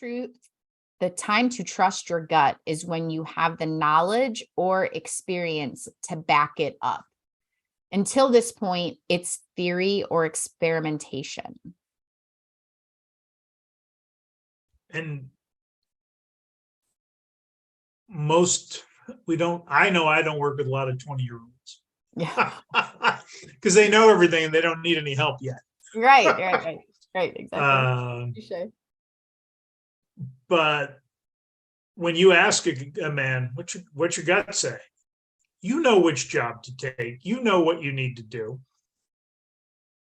the time to trust your gut is when you have the knowledge or experience to back it up. Until this point, it's theory or experimentation. And I know I don't work with a lot of 20-year-olds. Yeah. Because they know everything and they don't need any help yet. Right, exactly. But when you ask a man, what's your gut say? You know which job to take. You know what you need to do.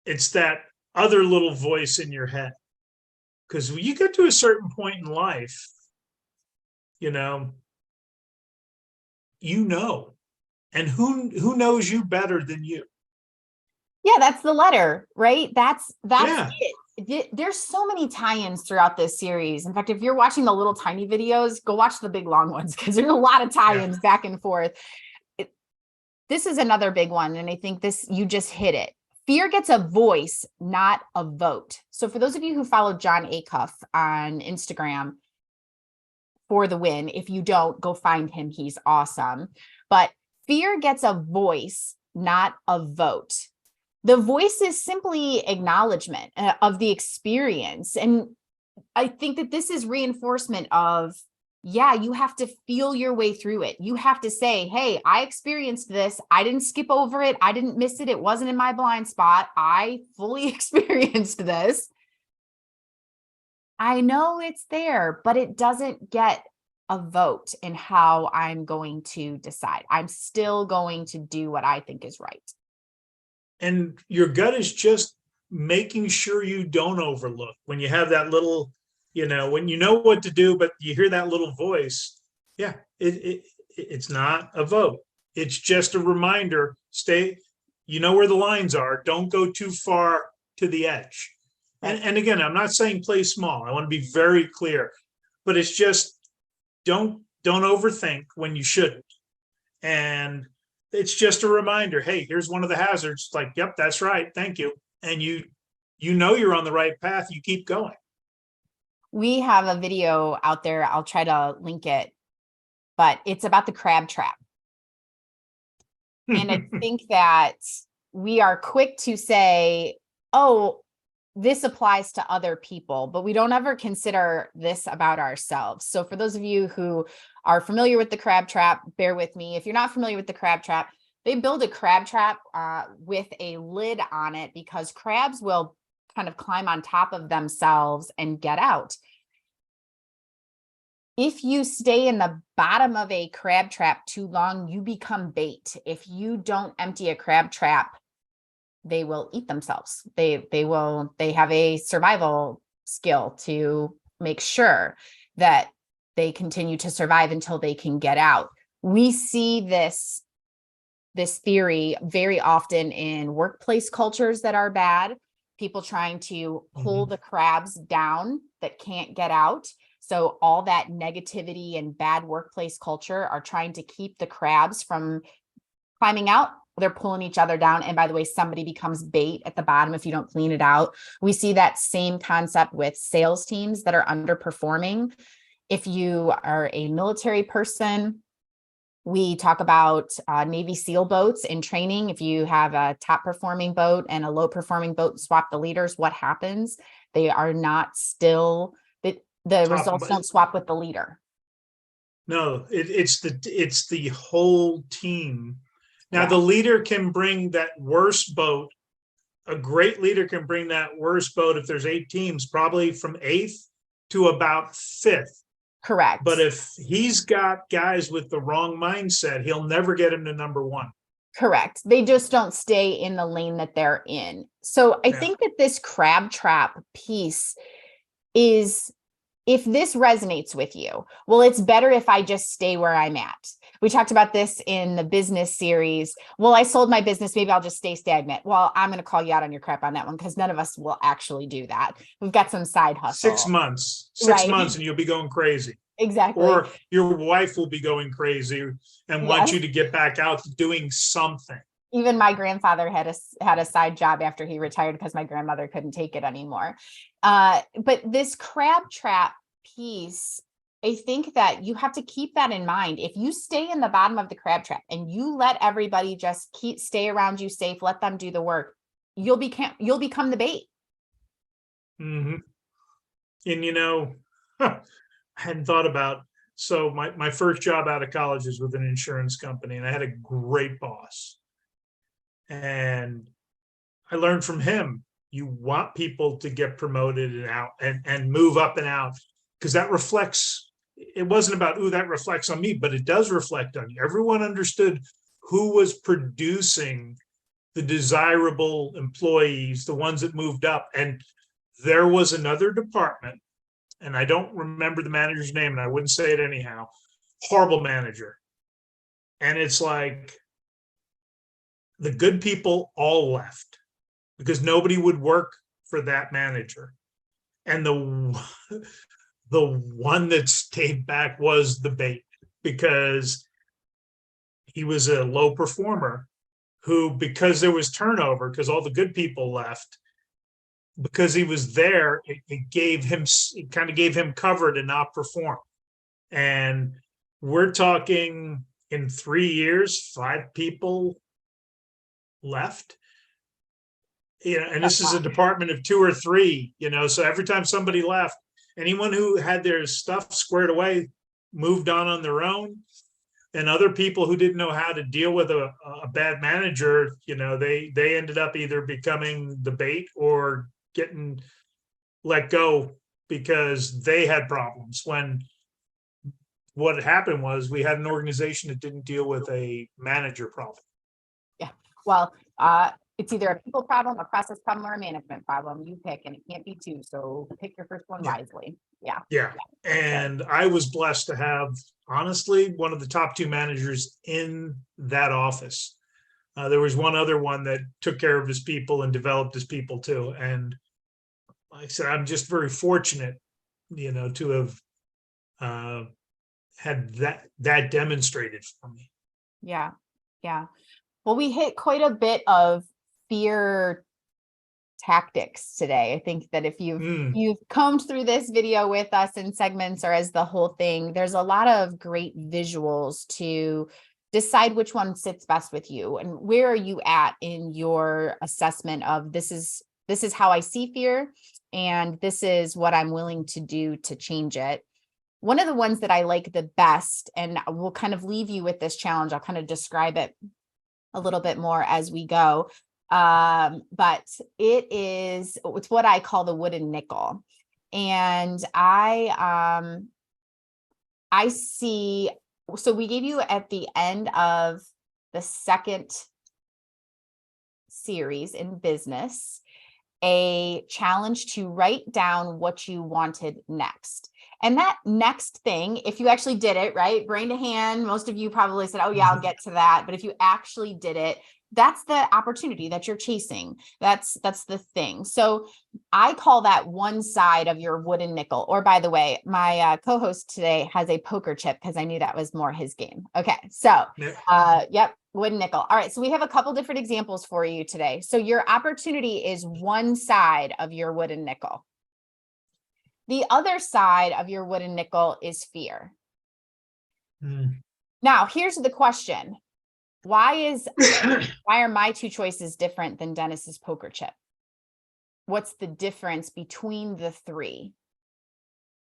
It's that other little voice in your head. Because when you get to a certain point in life, you know, and who knows you better than you? Yeah, that's the letter, right? That's Yeah. it. There's so many tie-ins throughout this series. In fact, if you're watching the little tiny videos, go watch the big long ones because there's a lot of tie-ins back and forth. This is another big one, and I think you just hit it. Fear gets a voice, not a vote. So for those of you who follow John Acuff on Instagram, For the Win, if you don't, go find him. He's awesome. But fear gets a voice, not a vote. The voice is simply acknowledgement of the experience. And I think that this is reinforcement of, yeah, you have to feel your way through it. You have to say, hey, I experienced this. I didn't skip over it. I didn't miss it. It wasn't in my blind spot. I fully experienced this. I know it's there, but it doesn't get a vote in how I'm going to decide. I'm still going to do what I think is right. And your gut is just making sure you don't overlook when you have that little, when you know what to do, but you hear that little voice. Yeah, it's not a vote. It's just a reminder. You know where the lines are. Don't go too far to the edge. And again, I'm not saying play small. I want to be very clear, but it's just don't overthink when you shouldn't. And it's just a reminder. Hey, here's one of the hazards. It's like, yep, that's right. Thank you. And you know you're on the right path. You keep going. We have a video out there. I'll try to link it, but it's about the crab trap. And I think that we are quick to say, oh, this applies to other people, but we don't ever consider this about ourselves. So for those of you who are familiar with the crab trap, bear with me. If you're not familiar with the crab trap, they build a crab trap with a lid on it because crabs will kind of climb on top of themselves and get out. If you stay in the bottom of a crab trap too long, you become bait. If you don't empty a crab trap, they will eat themselves. They have a survival skill to make sure that they continue to survive until they can get out. We see this theory very often in workplace cultures that are bad, people trying to pull the crabs down that can't get out. So all that negativity and bad workplace culture are trying to keep the crabs from climbing out. They're pulling each other down. And by the way, somebody becomes bait at the bottom if you don't clean it out. We see that same concept with sales teams that are underperforming. If you are a military person, we talk about Navy SEAL boats in training. If you have a top performing boat and a low performing boat, swap the leaders, what happens? They are not still, the results don't swap with the leader. No, it's the whole team. Now, the leader can bring that worst boat. A great leader can bring that worst boat if there's 8 teams, probably from 8th to about 5th. Correct. But if he's got guys with the wrong mindset, he'll never get him to number 1. Correct. They just don't stay in the lane that they're in. So I think that this crab trap piece is, if this resonates with you, well, it's better if I just stay where I'm at. We talked about this in the business series. Well, I sold my business. Maybe I'll just stay stagnant. Well, I'm going to call you out on your crap on that one because none of us will actually do that. We've got some side hustle. 6 months, 6 months and you'll be going crazy. Exactly. Or your wife will be going crazy and want you to get back out to doing something. Even my grandfather had a side job after he retired because my grandmother couldn't take it anymore. But this crab trap piece, I think that you have to keep that in mind. If you stay in the bottom of the crab trap and you let everybody just stay around you safe, let them do the work, you'll become the bait. hmm And I hadn't thought about, so my first job out of college is with an insurance company, and I had a great boss. And I learned from him, you want people to get promoted and out and move up and out, because that reflects, it wasn't about, ooh, that reflects on me, but it does reflect on you. Everyone understood who was producing the desirable employees, the ones that moved up. And there was another department, and I don't remember the manager's name, and I wouldn't say it anyhow. Horrible manager. And it's like the good people all left because nobody would work for that manager. And the one that stayed back was the bait, because he was a low performer who, because there was turnover, because all the good people left, because he was there, it kind of gave him cover to not perform. And we're talking in 3 years, 5 people left. And this is a department of 2 or 3, so every time somebody left, anyone who had their stuff squared away moved on their own. And other people who didn't know how to deal with a bad manager, they ended up either becoming the bait or getting let go because they had problems. When what happened was we had an organization that didn't deal with a manager problem. Yeah. Well, it's either a people problem, a process problem, or a management problem. You pick, and it can't be 2. So pick your first one wisely. Yeah. Yeah. And I was blessed to have, honestly, one of the top 2 managers in that office. There was one other one that took care of his people and developed his people too. And like I said, I'm just very fortunate, to have had that demonstrated for me. Yeah. Yeah. Well, we hit quite a bit of fear tactics today. I think that if you've combed through this video with us in segments or as the whole thing, there's a lot of great visuals to decide which one sits best with you. And where are you at in your assessment of this is how I see fear, and this is what I'm willing to do to change it. One of the ones that I like the best, and we'll kind of leave you with this challenge, I'll kind of describe it a little bit more as we go. But it's what I call the wooden nickel. And I see, so we gave you at the end of the second series in business, a challenge to write down what you wanted next. And that next thing, if you actually did it, right, brain to hand, most of you probably said, oh yeah, I'll get to that. But if you actually did it, that's the opportunity that you're chasing. That's the thing. So I call that one side of your wooden nickel. Or by the way, my co-host today has a poker chip because I knew that was more his game. Okay. So, yep. Wooden nickel. All right. So we have a couple different examples for you today. So your opportunity is one side of your wooden nickel. The other side of your wooden nickel is fear. Now, here's the question. Why are my 2 choices different than Dennis's poker chip? What's the difference between the 3?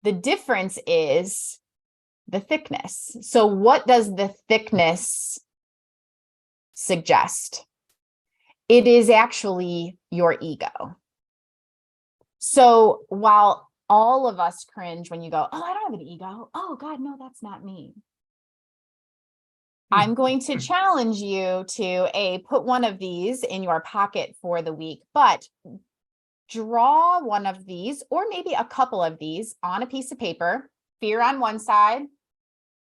The difference is the thickness. So what does the thickness suggest? It is actually your ego. So while all of us cringe when you go, oh, I don't have an ego. Oh God, no, that's not me. I'm going to challenge you to put one of these in your pocket for the week, but draw one of these or maybe a couple of these on a piece of paper, fear on one side,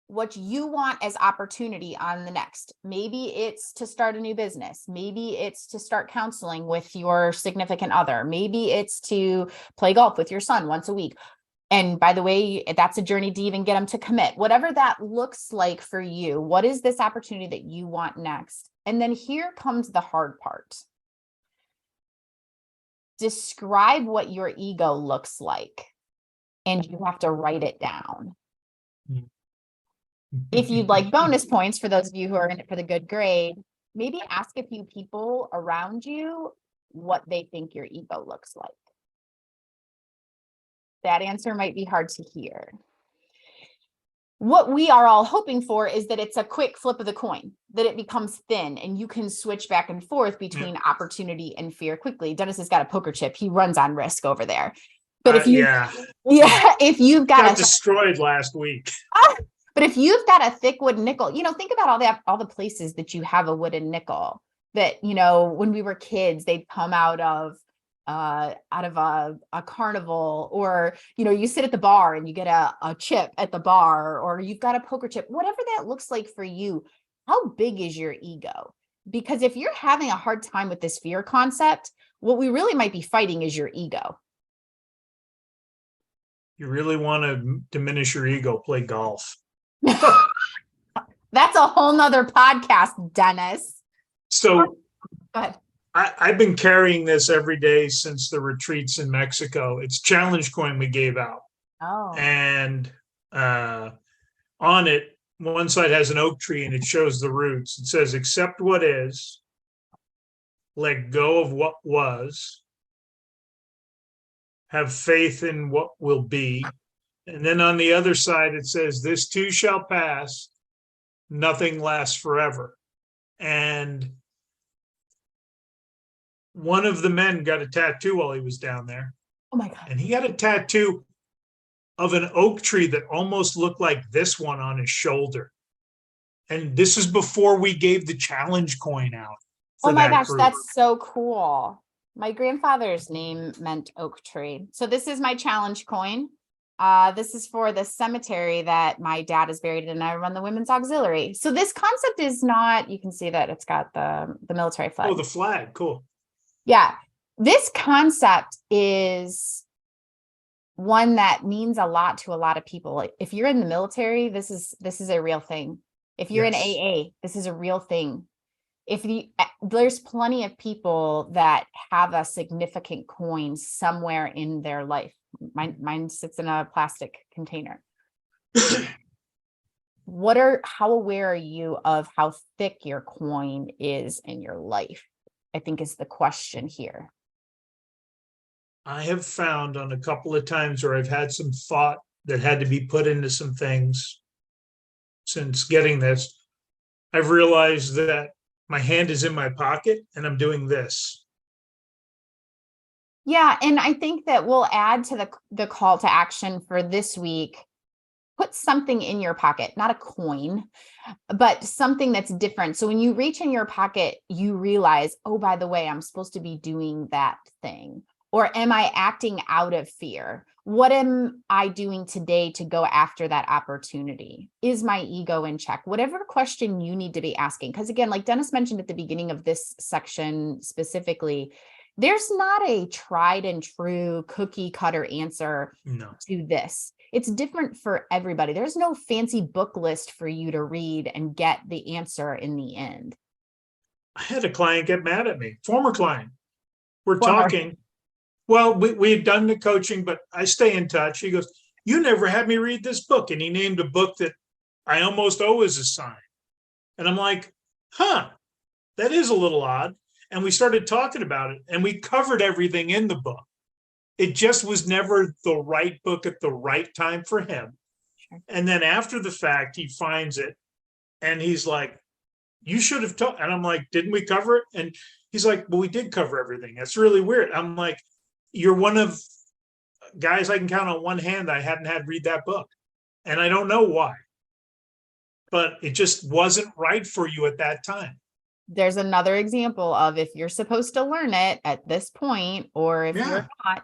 what you want as opportunity on the next. Maybe it's to start a new business. Maybe it's to start counseling with your significant other. Maybe it's to play golf with your son once a week. And by the way, that's a journey to even get them to commit. Whatever that looks like for you, what is this opportunity that you want next? And then here comes the hard part. Describe what your ego looks like. and you have to write it down. If you'd like bonus points for those of you who are in it for the good grade, maybe ask a few people around you what they think your ego looks like. That answer might be hard to hear. What we are all hoping for is that it's a quick flip of the coin, that it becomes thin and you can switch back and forth between opportunity and fear quickly. Dennis has got a poker chip. He runs on risk over there. But if you, if you've got destroyed last week. But if you've got a thick wooden nickel, think about all the places that you have a wooden nickel that, when we were kids, they'd come out of a carnival, or, you sit at the bar and you get a chip at the bar, or you've got a poker chip, whatever that looks like for you. How big is your ego? Because if you're having a hard time with this fear concept, what we really might be fighting is your ego. You really want to diminish your ego, play golf. That's a whole nother podcast, Dennis. So go ahead. I've been carrying this every day since the retreats in Mexico. It's challenge coin we gave out. Oh. And on it, one side has an oak tree and it shows the roots. It says, accept what is, let go of what was, have faith in what will be. And then on the other side, it says, this too shall pass, nothing lasts forever. And one of the men got a tattoo while he was down there. Oh my God. And he got a tattoo of an oak tree that almost looked like this one on his shoulder. And this is before we gave the challenge coin out. Oh my gosh, that's so cool. My grandfather's name meant oak tree. So this is my challenge coin. This is for the cemetery that my dad is buried in, and I run the women's auxiliary. So this concept is not, you can see that it's got the military flag. Oh, the flag, cool. Yeah, this concept is one that means a lot to a lot of people. Like if you're in the military, this is a real thing. If you're in AA, this is a real thing. There's plenty of people that have a significant coin somewhere in their life. Mine sits in a plastic container. How aware are you of how thick your coin is in your life? I think is the question here. I have found on a couple of times where I've had some thought that had to be put into some things since getting this, I've realized that my hand is in my pocket and I'm doing this. Yeah, and I think that we'll add to the call to action for this week. Put something in your pocket, not a coin, but something that's different. So when you reach in your pocket, you realize, oh, by the way, I'm supposed to be doing that thing. Or am I acting out of fear? What am I doing today to go after that opportunity? Is my ego in check? Whatever question you need to be asking. Because again, like Dennis mentioned at the beginning of this section specifically, there's not a tried and true cookie cutter answer to this. It's different for everybody. There's no fancy book list for you to read and get the answer in the end. I had a client get mad at me, former client. We're talking. Well, we had done the coaching, but I stay in touch. He goes, you never had me read this book. And he named a book that I almost always assign. And I'm like, that is a little odd. And we started talking about it and we covered everything in the book. It just was never the right book at the right time for him. Sure. And then after the fact, he finds it and he's like, you should have told. And I'm like, didn't we cover it? And he's like, well, we did cover everything. That's really weird. I'm like, you're one of guys I can count on one hand I hadn't had read that book. And I don't know why, but it just wasn't right for you at that time. There's another example of if you're supposed to learn it at this point, or if you're not,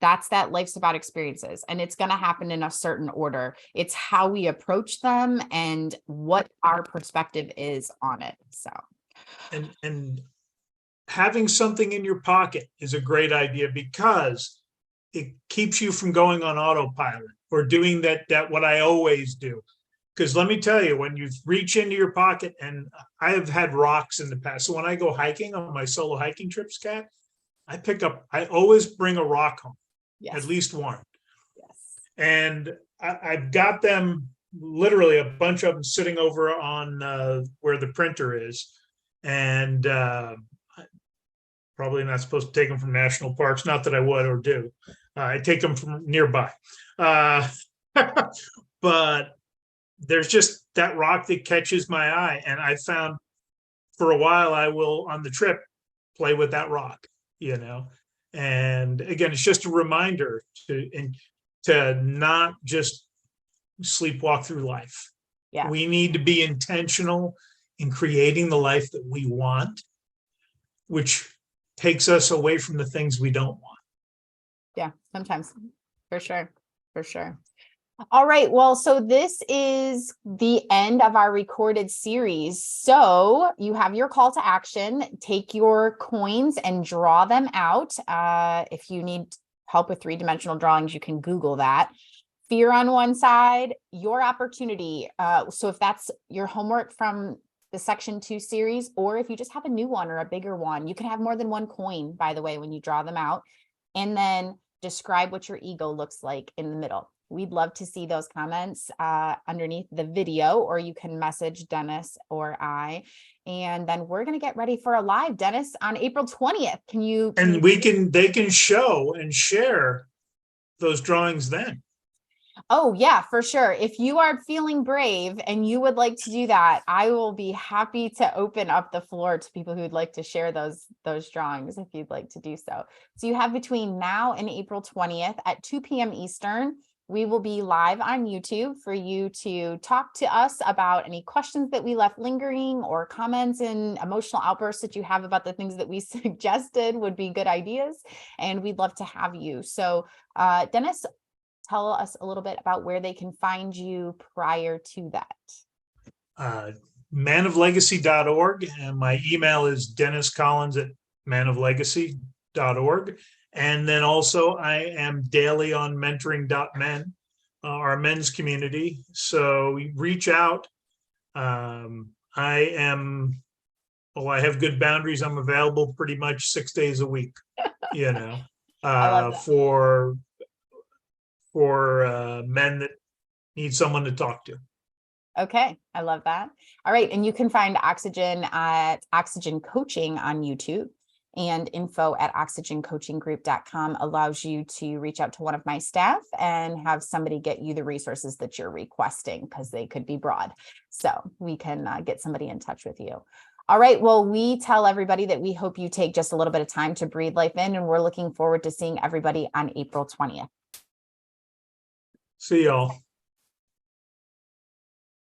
that's that life's about experiences, and it's going to happen in a certain order. It's how we approach them and what our perspective is on it. So, and having something in your pocket is a great idea because it keeps you from going on autopilot or doing that what I always do. Because let me tell you, when you reach into your pocket, and I have had rocks in the past. So when I go hiking on my solo hiking trips, Kat, I always bring a rock home, at least one. Yes. And I've got them, literally a bunch of them sitting over on where the printer is. And probably not supposed to take them from national parks. Not that I would or do. I take them from nearby. Uh, but there's just that rock that catches my eye. And I found for a while, I will on the trip play with that rock, you know. And again, it's just a reminder to not just sleepwalk through life. Yeah. We need to be intentional in creating the life that we want, which takes us away from the things we don't want. Yeah, sometimes, for sure, for sure. All right, well, so this is the end of our recorded series. So you have your call to action. Take your coins and draw them out. If you need help with three-dimensional drawings, you can Google that. Fear on one side, your opportunity. So if that's your homework from the Section 2 series, or if you just have a new one or a bigger one, you can have more than one coin, by the way, when you draw them out. And then describe what your ego looks like in the middle. We'd love to see those comments underneath the video, or you can message Dennis or I. And then we're going to get ready for a live, Dennis, on April 20th. And they can show and share those drawings then. Oh, yeah, for sure. If you are feeling brave and you would like to do that, I will be happy to open up the floor to people who'd like to share those drawings if you'd like to do so. So you have between now and April 20th at 2 p.m. Eastern. We will be live on YouTube for you to talk to us about any questions that we left lingering, or comments and emotional outbursts that you have about the things that we suggested would be good ideas. And we'd love to have you. So Dennis, tell us a little bit about where they can find you prior to that. Manoflegacy.org, and my email is denniscollins@manoflegacy.org. And then also I am daily on mentoring.men, our men's community. So reach out. I have good boundaries. I'm available pretty much 6 days a week, you know, for men that need someone to talk to. Okay, I love that. All right, and you can find Oxygen at Oxygen Coaching on YouTube, and info at oxygencoachinggroup.com allows you to reach out to one of my staff and have somebody get you the resources that you're requesting, because they could be broad. So we can get somebody in touch with you. All right, well, we tell everybody that we hope you take just a little bit of time to breathe life in, and we're looking forward to seeing everybody on April 20th. See y'all.